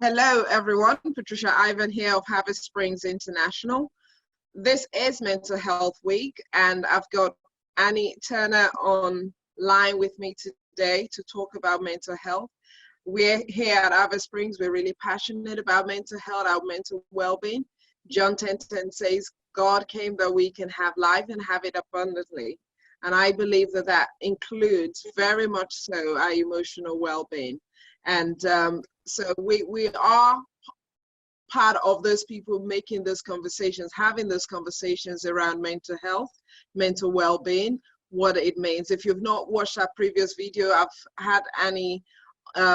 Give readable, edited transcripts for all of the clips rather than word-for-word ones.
Hello, everyone. Patricia Ivan here of HarvestSprings International. This is Mental Health Week, and I've got Annie Turner online with me today to talk about mental health. We're here at HarvestSprings. We're really passionate about mental health, our mental well-being. John 10:10 says, God came that we can have life and have it abundantly. And I believe that that includes very much so our emotional well-being. And so we are part of those people making those conversations, having those conversations around mental health, mental well-being, what it means. If you've not watched that previous video, I've had Annie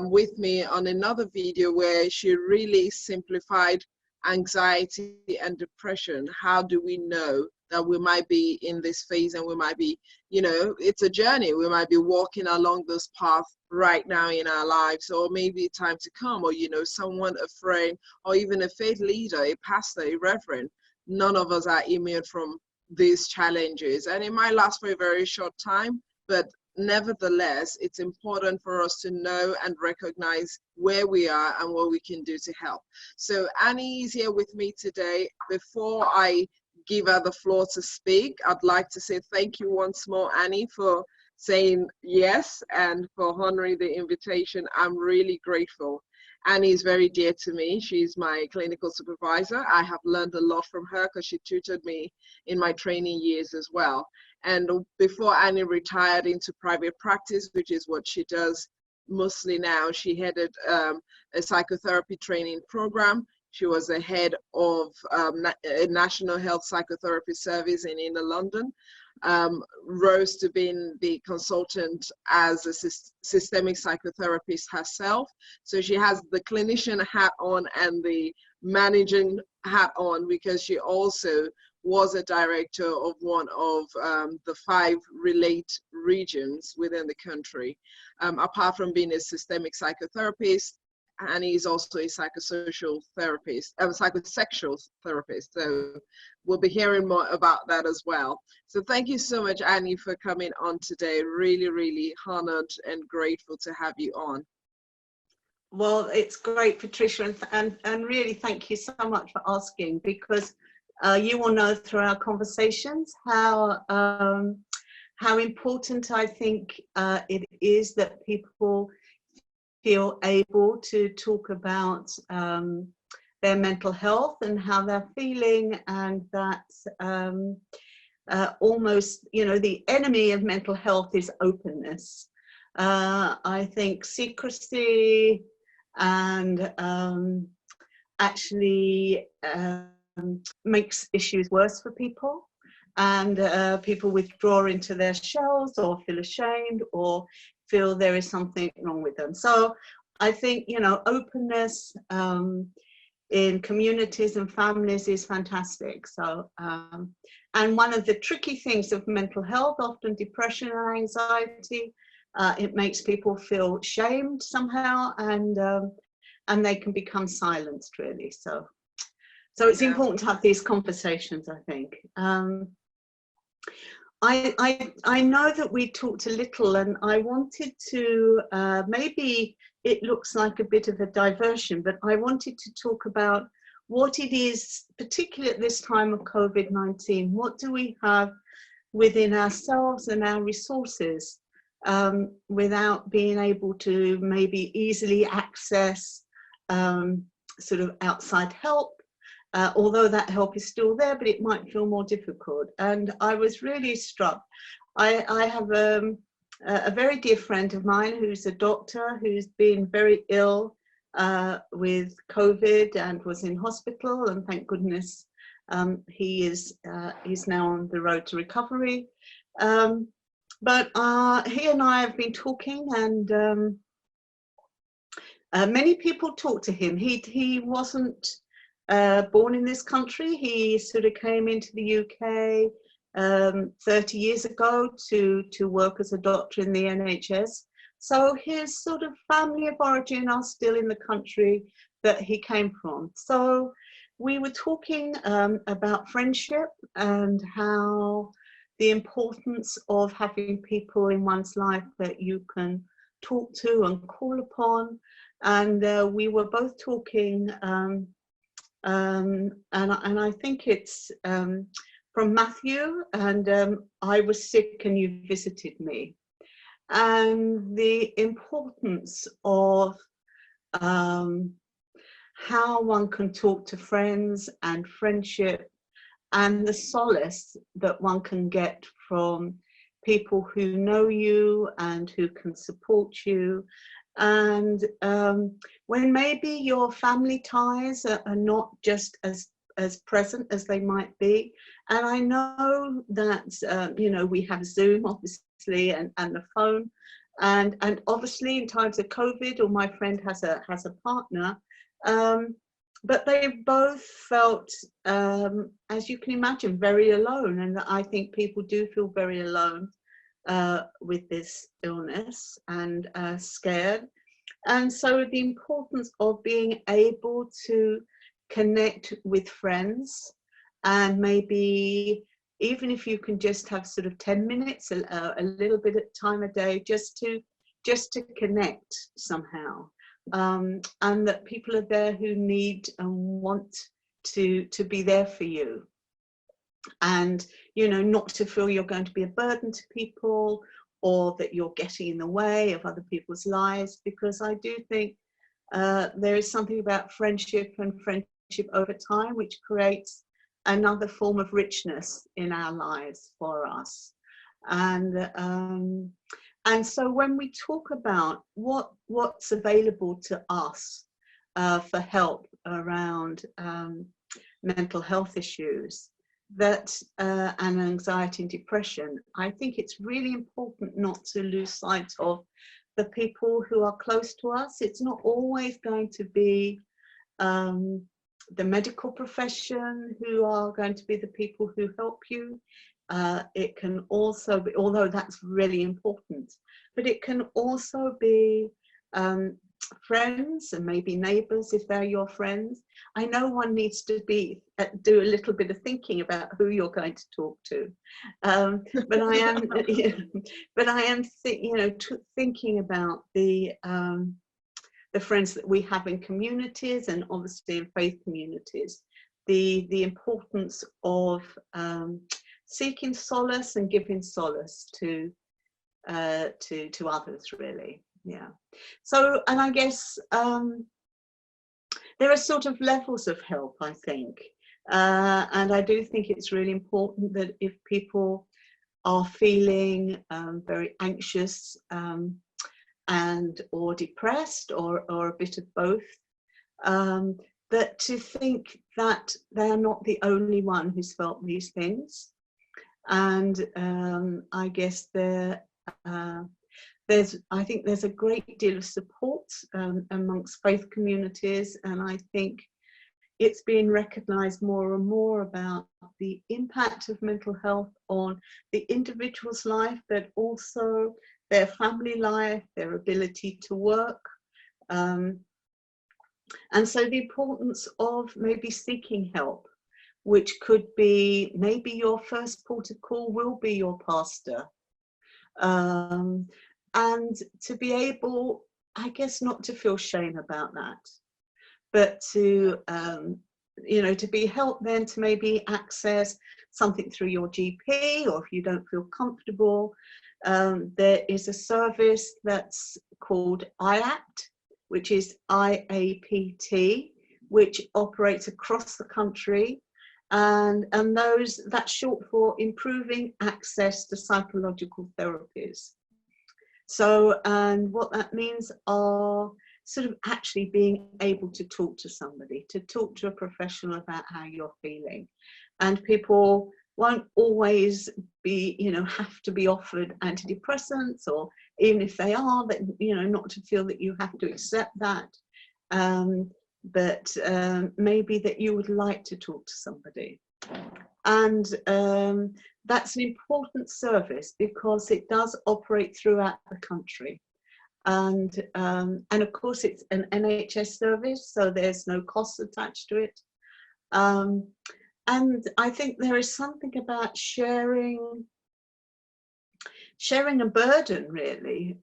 with me on another video where she really simplified anxiety and depression. How do we know that we might be in this phase, and we might be, it's a journey. We might be walking along this path right now in our lives, or maybe time to come, or, someone, a friend, or even a faith leader, a pastor, a reverend. None of us are immune from these challenges, and it might last for a very short time, but nevertheless, it's important for us to know and recognize where we are and what we can do to help. So Annie is here with me today. Before I give her the floor to speak, I'd like to say thank you once more, Annie, for saying yes and for honoring the invitation. I'm really grateful. Annie is very dear to me. She's my clinical supervisor. I have learned a lot from her because she tutored me in my training years as well. And before Annie retired into private practice, which is what she does mostly now, she headed a psychotherapy training program. She was the head of a national health psychotherapy service in inner London, rose to being the consultant as a systemic psychotherapist herself. So she has the clinician hat on and the managing hat on, because she also was a director of one of the 5 relate regions within the country. Apart from being a systemic psychotherapist, and he's also a psychosocial therapist, psychosexual therapist. So we'll be hearing more about that as well. So thank you so much, Annie, for coming on today. Really, really honored and grateful to have you on. Well, it's great, Patricia, and really thank you so much for asking, because you will know through our conversations how important I think it is that people feel able to talk about their mental health and how they're feeling, and that almost, the enemy of mental health is openness. I think secrecy and actually makes issues worse for people, and people withdraw into their shells or feel ashamed or feel there is something wrong with them. So I think, openness in communities and families is fantastic. So, and one of the tricky things of mental health, often depression and anxiety, it makes people feel shamed somehow, and they can become silenced, really. So it's important to have these conversations, I think. I know that we talked a little, and I wanted to, maybe it looks like a bit of a diversion, but I wanted to talk about what it is, particularly at this time of COVID-19, what do we have within ourselves and our resources without being able to maybe easily access sort of outside help. Although that help is still there, but it might feel more difficult. And I was really struck. I have a very dear friend of mine who's a doctor who's been very ill with COVID and was in hospital, and thank goodness he's now on the road to recovery. But he and I have been talking, and many people talk to him. He wasn't born in this country. He sort of came into the UK 30 years ago to work as a doctor in the NHS. So his sort of family of origin are still in the country that he came from. So we were talking about friendship and how the importance of having people in one's life that you can talk to and call upon, and we were both talking, and I think it's from Matthew, and I was sick and you visited me, and the importance of how one can talk to friends and friendship, and the solace that one can get from people who know you and who can support you. And when maybe your family ties are not just as present as they might be. And I know that, you know, we have Zoom, obviously, and the phone. And obviously in times of COVID, or my friend has a partner, but they both felt, as you can imagine, very alone. And I think people do feel very alone with this illness, and scared. And so the importance of being able to connect with friends, and maybe even if you can just have sort of 10 minutes, a little bit of time a day, just to connect somehow. And that people are there who need and want to be there for you, and, you know, not to feel you're going to be a burden to people, or that you're getting in the way of other people's lives. Because I do think there is something about friendship and friendship over time which creates another form of richness in our lives for us. And so when we talk about what's available to us for help around mental health issues, that and anxiety and depression, I think it's really important not to lose sight of the people who are close to us. It's not always going to be the medical profession who are going to be the people who help you. It can also be, although that's really important, but it can also be friends, and maybe neighbors if they're your friends. I know one needs to do a little bit of thinking about who you're going to talk to, but I am thinking about the friends that we have in communities, and obviously in faith communities, the importance of seeking solace and giving solace to others, really. Yeah. So, and I guess there are sort of levels of help, I think, and I do think it's really important that if people are feeling very anxious and or depressed, or a bit of both, that to think that they are not the only one who's felt these things. And I guess I think there's a great deal of support amongst faith communities, and I think it's being recognised more and more about the impact of mental health on the individual's life, but also their family life, their ability to work. And so the importance of maybe seeking help, which could be maybe your first port of call will be your pastor. And to be able, I guess, not to feel shame about that, but to, to be helped then to maybe access something through your GP, or if you don't feel comfortable, there is a service that's called IAPT, which is IAPT, which operates across the country. And that's short for Improving Access to Psychological Therapies. So, and what that means are sort of actually being able to talk to somebody, to talk to a professional about how you're feeling. And people won't always be, have to be offered antidepressants, or even if they are, that, not to feel that you have to accept that. But maybe that you would like to talk to somebody. And that's an important service because it does operate throughout the country. And of course it's an NHS service, so there's no cost attached to it. And I think there is something about sharing a burden, really,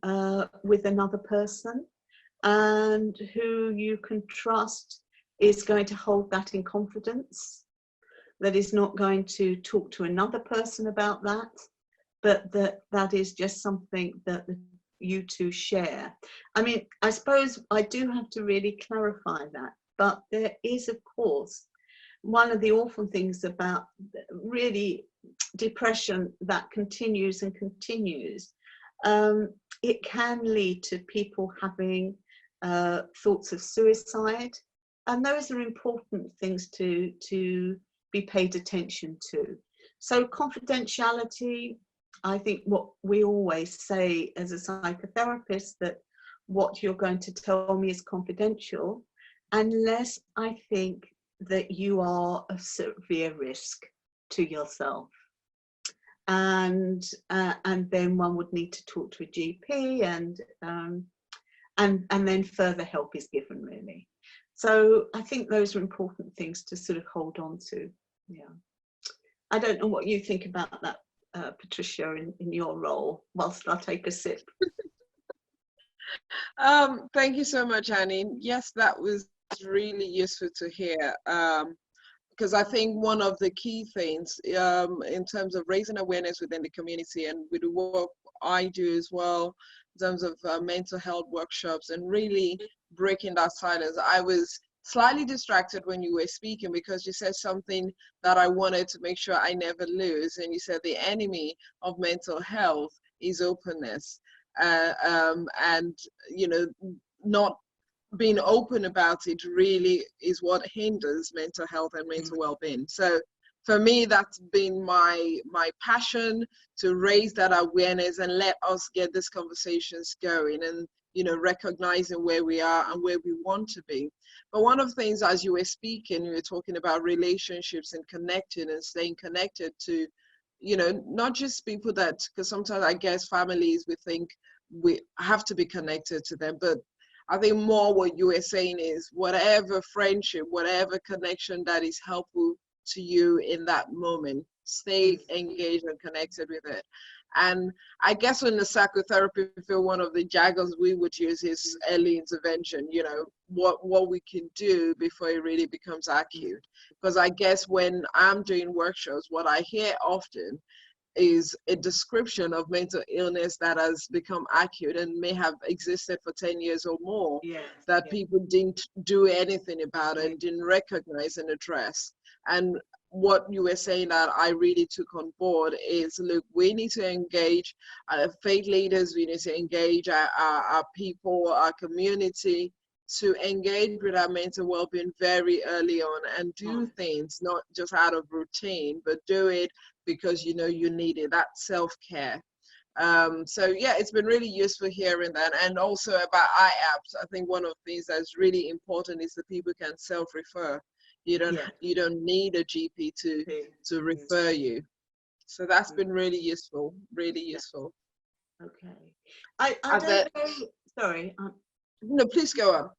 with another person. and who you can trust is going to hold that in confidence, that is not going to talk to another person about that, but that is just something that you two share. I mean, I suppose I do have to really clarify that, but there is, of course, one of the awful things about really depression that continues and continues. It can lead to people having thoughts of suicide, and those are important things to be paid attention to. So confidentiality, I think what we always say as a psychotherapist, that what you're going to tell me is confidential, unless I think that you are a severe risk to yourself. And then one would need to talk to a GP, and then further help is given, really. So I think those are important things to sort of hold on to. Yeah. I don't know what you think about that, Patricia, in your role, whilst I take a sip. Thank you so much, Annie. Yes, that was really useful to hear. Because I think one of the key things in terms of raising awareness within the community, and with the work I do as well, in terms of mental health workshops and really breaking that silence. I was slightly distracted when you were speaking, because you said something that I wanted to make sure I never lose. And you said the enemy of mental health is openness. And, you know, not being open about it really is what hinders mental health and mental well-being. So for me, that's been my passion, to raise that awareness and let us get these conversations going, and, you know, recognizing where we are and where we want to be. But one of the things, as you were speaking, you were talking about relationships and connecting and staying connected to, you know, not just people that, because sometimes I guess families, we think we have to be connected to them, but I think more what you were saying is whatever friendship, whatever connection that is helpful to you in that moment, stay engaged and connected with it. And I guess in the psychotherapy field, one of the jargons we would use is early intervention, you know, what we can do before it really becomes acute. Because I guess when I'm doing workshops, what I hear often is a description of mental illness that has become acute and may have existed for 10 years or more, that people didn't do anything about it and didn't recognize and address. And what you were saying that I really took on board is, look, we need to engage faith leaders, we need to engage our people, our community, to engage with our mental well-being very early on, and do things not just out of routine, but do it because you know you need it, that self-care. So yeah, it's been really useful hearing that. And also about IAPS, I think one of the things that's really important is that people can self-refer. You don't need a GP to refer you. So that's been really useful, really useful. Okay. I don't know, sorry. No, please go on.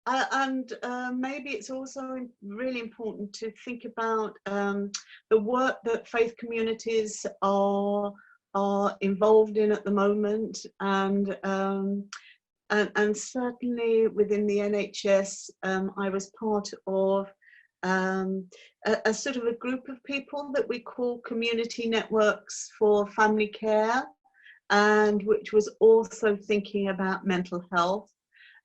And maybe it's also really important to think about the work that faith communities are involved in at the moment, and certainly within the NHS, I was part of a sort of a group of people that we call community networks for family care, and which was also thinking about mental health.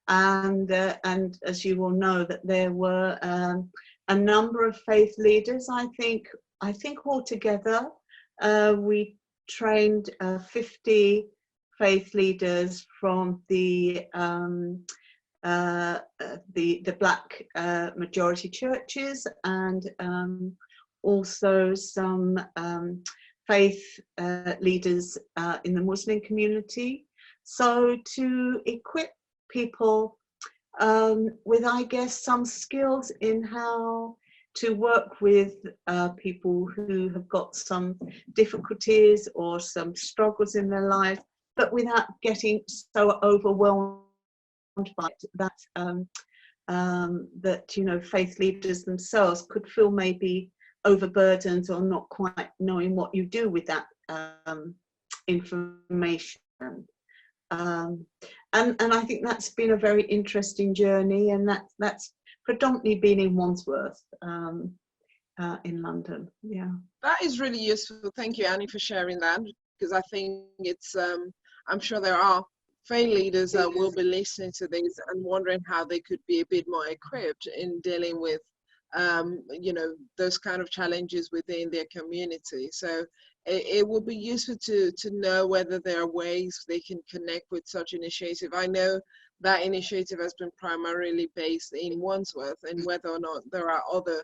And as you will know, that there were a number of faith leaders. I think altogether we trained 50 faith leaders from the Black majority churches, and also some faith leaders in the Muslim community. So to equip people with, I guess, some skills in how to work with people who have got some difficulties or some struggles in their life, but without getting so overwhelmed by it that that, you know, faith leaders themselves could feel maybe overburdened or not quite knowing what you do with that information. And I think that's been a very interesting journey, and that's predominantly been in Wandsworth, in London. Yeah. That is really useful. Thank you, Annie, for sharing that, because I think it's, I'm sure there are faith leaders that will be listening to this and wondering how they could be a bit more equipped in dealing with, you know, those kind of challenges within their community. So it will be useful to know whether there are ways they can connect with such initiative. I know that initiative has been primarily based in Wandsworth, and whether or not there are other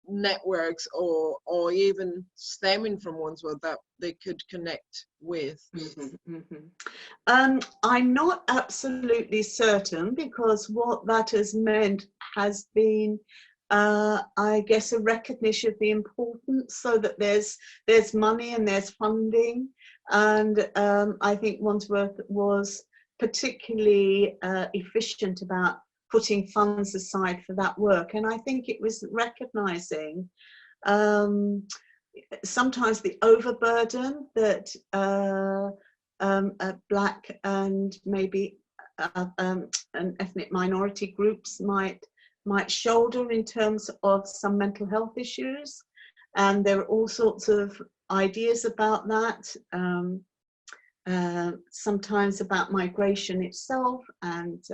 networks or even stemming from Wandsworth that they could connect with. I'm not absolutely certain, because what that has meant has been, I guess, a recognition of the importance, so that there's money and there's funding, and I think Wandsworth was particularly efficient about putting funds aside for that work. And I think it was recognizing sometimes the overburden that Black and maybe and ethnic minority groups might shoulder in terms of some mental health issues. And there are all sorts of ideas about that, sometimes about migration itself, and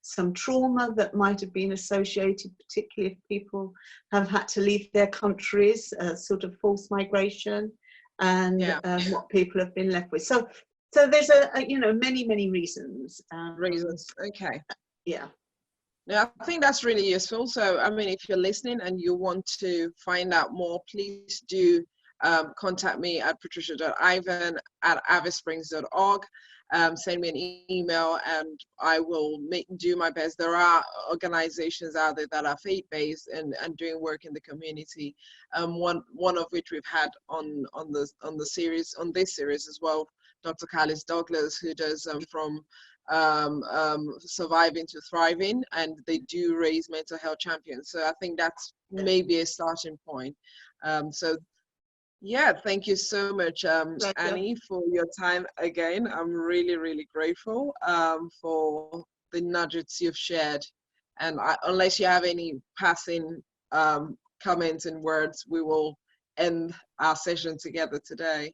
some trauma that might have been associated, particularly if people have had to leave their countries, sort of forced migration, and what people have been left with. So there's you know, many reasons. Okay. Yeah. Yeah, I think that's really useful. So, I mean, if you're listening and you want to find out more, please do contact me at patricia.ivan@harvestsprings.org. Send me an email and I will do my best. There are organizations out there that are faith-based and doing work in the community. One of which we've had on this series as well, Dr. Carlis Douglas, who does from surviving to thriving, and they do raise mental health champions. So I think that's maybe a starting point. So yeah, thank you so much, Annie, for your time again. I'm really grateful for the nuggets you've shared. And unless you have any passing comments and words, we will end our session together today.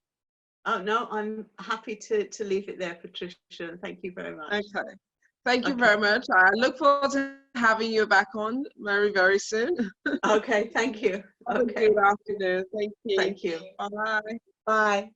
Oh no, I'm happy to leave it there, Patricia. Thank you very much. Okay. Thank you very much. I look forward to having you back on very soon. Okay, thank you. Okay. Good afternoon. Thank you. Thank you. Bye. Bye.